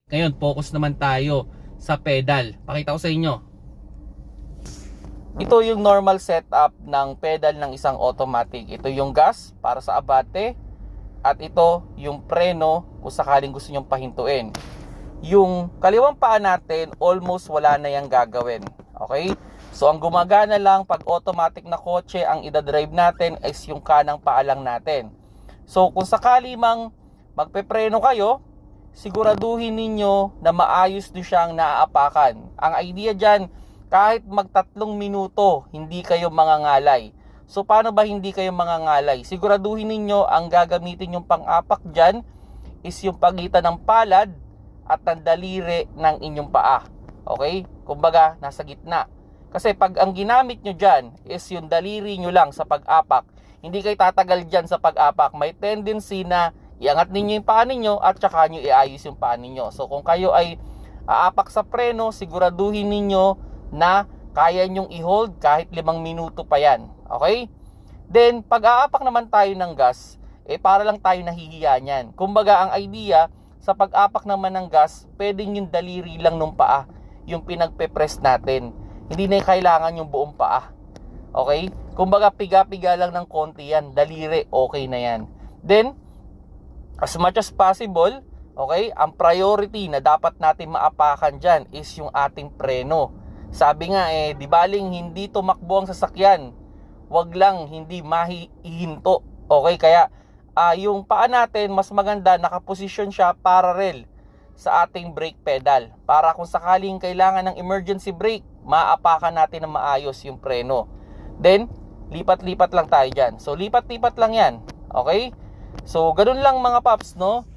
Ngayon, focus naman tayo sa pedal. Pakita ko sa inyo. Ito yung normal setup ng pedal ng isang automatic. Ito yung gas para sa abate. At ito yung preno kung sakaling gusto nyong pahintuin. Yung kaliwang paa natin, almost wala na yung gagawin. Okay? So ang gumagana lang pag automatic na kotse, ang idadrive natin is yung kanang paa lang natin. So kung sakali mang magpepreno kayo, siguraduhin ninyo na maayos nyo siyang naaapakan. Ang idea dyan, kahit magtatlong minuto, hindi kayo mangangalay. So paano ba hindi kayo mangangalay? Siguraduhin ninyo ang gagamitin yung pang-apak dyan is yung pagitan ng palad at ng daliri ng inyong paa. Okay? Kumbaga, nasa gitna. Kasi pag ang ginamit nyo dyan is yung daliri nyo lang sa pag-apak, hindi kayo tatagal dyan sa pag-apak. May tendency na iangat ninyo yung paa ninyo at saka nyo iayos yung paa ninyo. So kung kayo ay aapak sa preno, siguraduhin ninyo na kaya nyong i-hold kahit 5 minuto pa yan. Okay? Then, pag aapak naman tayo ng gas, para lang tayo nahihiya niyan. Kumbaga, ang idea, sa pag-apak naman ng gas, pwedeng yung daliri lang ng paa, yung pinagpe-press natin. Hindi na kailangan yung buong paa. Okay? Kumbaga, piga-piga lang ng konti yan. Daliri, okay na yan. Then, as much as possible, okay, ang priority na dapat natin maapakan dyan is yung ating preno. Sabi nga di baling hindi tumakbo ang sasakyan, wag lang hindi mahihinto. Okay, kaya yung paa natin mas maganda nakaposisyon siya parallel sa ating brake pedal para kung sakaling kailangan ng emergency brake, maapakan natin na maayos yung preno. Then, lipat-lipat lang tayo dyan. So, lipat-lipat lang yan. Okay? So, ganun lang mga paps, no?